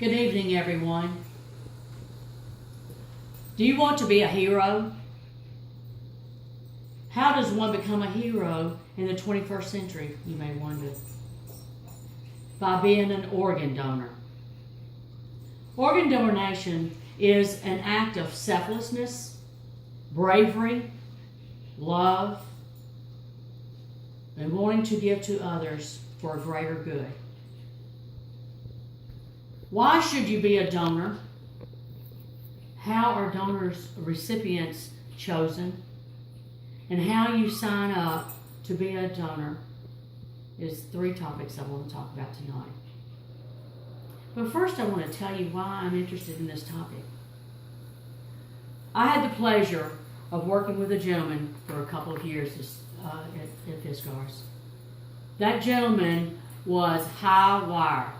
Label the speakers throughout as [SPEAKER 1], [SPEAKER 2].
[SPEAKER 1] Good evening, everyone. Do you want to be a hero? How does one become a hero in the 21st century, you may wonder? By being an organ donor. Organ donation is an act of selflessness, bravery, love, and wanting to give to others for a greater good. Why should you be a donor? How are donors, recipients chosen? And how you sign up to be a donor is 3 topics I want to talk about tonight. But first I want to tell you why I'm interested in this topic. I had the pleasure of working with a gentleman for a couple of years at Fiskars. That gentleman was high wire.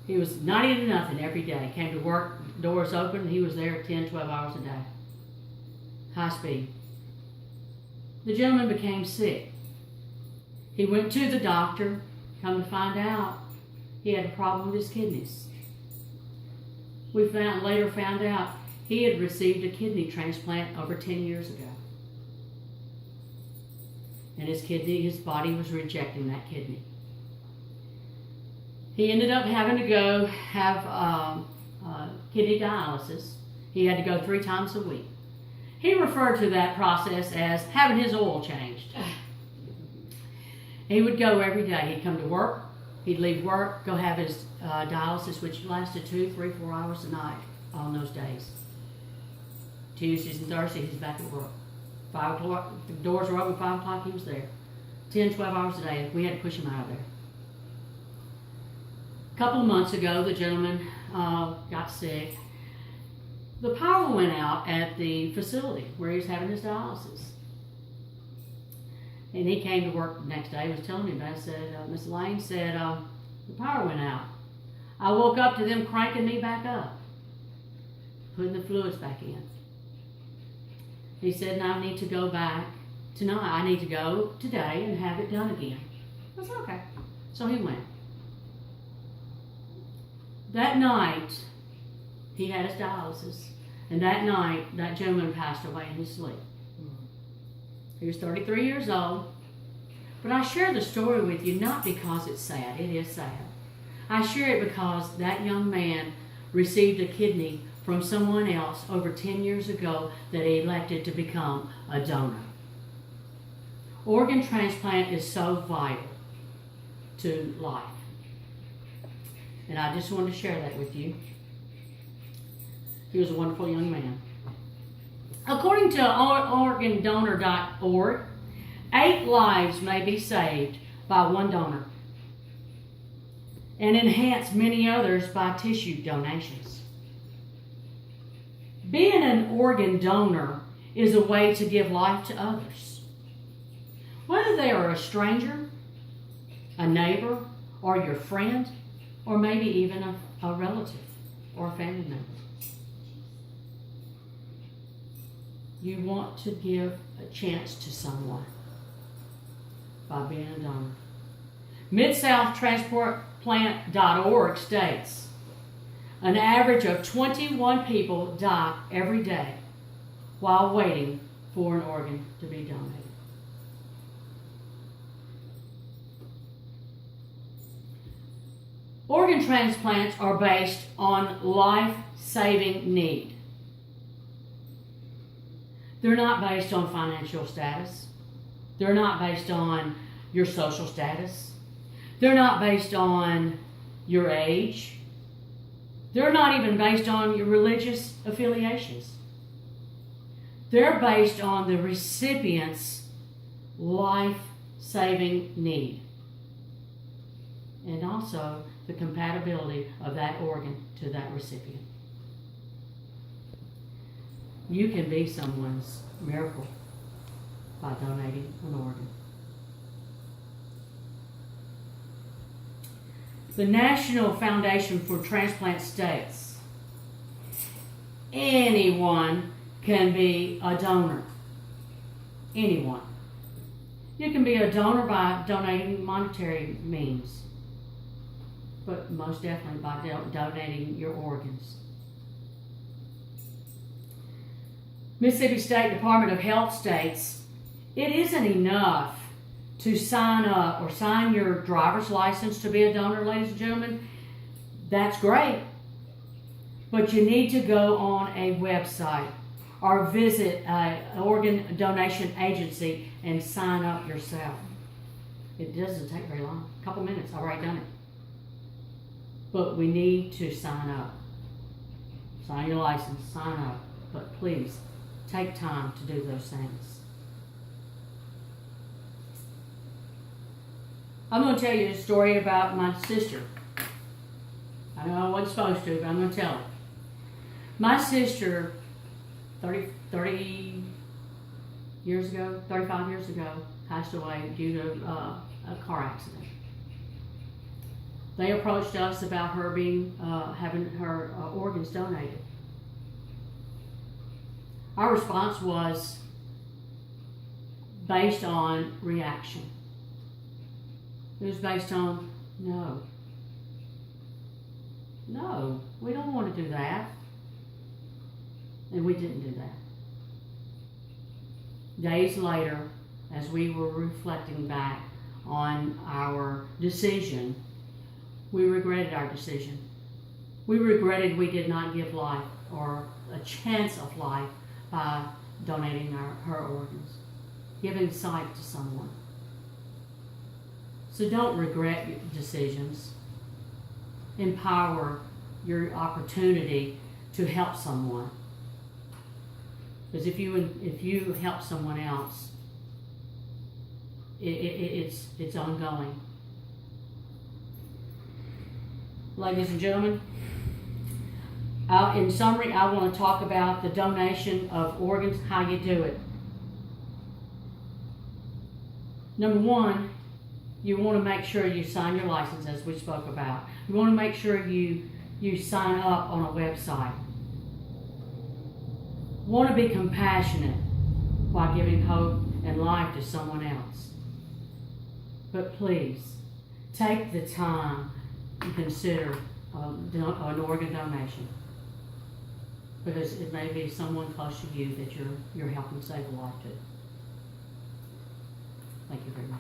[SPEAKER 1] He was 90 to nothing every day. Came to work, doors open, he was there 10, 12 hours a day. High speed. The gentleman became sick. He went to the doctor, come to find out he had a problem with his kidneys. We later found out he had received a kidney transplant over 10 years ago. And his body was rejecting that kidney. He ended up having to go have kidney dialysis. He had to go 3 times a week. He referred to that process as having his oil changed. He would go every day. He'd come to work, he'd leave work, go have his dialysis, which lasted 2, 3, 4 hours a night on those days. Tuesdays and Thursdays, he's back at work. 5 o'clock, the doors were open, 5 o'clock, he was there. 10, 12 hours a day. We had to push him out of there. A couple of months ago, the gentleman got sick. The power went out at the facility where he was having his dialysis. And he came to work the next day. He was telling me about it. I said, Miss Elaine said, the power went out. I woke up to them cranking me back up, putting the fluids back in. He said, and I need to go back tonight. I need to go today and have it done again. I said, okay. So he went. That night, he had his dialysis. And that night, that gentleman passed away in his sleep. He was 33 years old. But I share the story with you not because it's sad. It is sad. I share it because that young man received a kidney from someone else over 10 years ago that he elected to become a donor. Organ transplant is so vital to life. And I just wanted to share that with you. He was a wonderful young man. According to organdonor.org, 8 lives may be saved by one donor and enhance many others by tissue donations. Being an organ donor is a way to give life to others. Whether they are a stranger, a neighbor, or your friend, or maybe even a relative or a family member. You want to give a chance to someone by being a donor. MidSouthTransportPlant.org states, an average of 21 people die every day while waiting for an organ to be donated. Organ transplants are based on life-saving need. They're not based on financial status. They're not based on your social status. They're not based on your age. They're not even based on your religious affiliations. They're based on the recipient's life-saving need. And also the compatibility of that organ to that recipient. You can be someone's miracle by donating an organ. The National Foundation for Transplant states, anyone can be a donor. Anyone. You can be a donor by donating monetary means. but most definitely by donating your organs. Mississippi State Department of Health states it isn't enough to sign up or sign your driver's license to be a donor, ladies and gentlemen. That's great, but you need to go on a website or visit an organ donation agency and sign up yourself. It doesn't take very long, a couple minutes, I've already done it. But we need to sign up. Sign your license, sign up, but please take time to do those things. I'm going to tell you a story about my sister. I know I wasn't supposed to, but I'm going to tell it. My sister, 35 years ago, passed away due to a car accident. They approached us about her having her organs donated. Our response was based on reaction. It was based on, no, we don't want to do that. And we didn't do that. Days later, as we were reflecting back on our decision, we regretted our decision. We regretted we did not give life or a chance of life by donating her organs, giving sight to someone. So don't regret your decisions. Empower your opportunity to help someone. Because if you help someone else, it's ongoing. Ladies and gentlemen, in summary, I want to talk about the donation of organs, how you do it. Number one, you want to make sure you sign your license, as we spoke about. You want to make sure you sign up on a website. Want to be compassionate while giving hope and life to someone else. But please, take the time to consider an organ donation, because it may be someone close to you that you're helping save a life to. Thank you very much.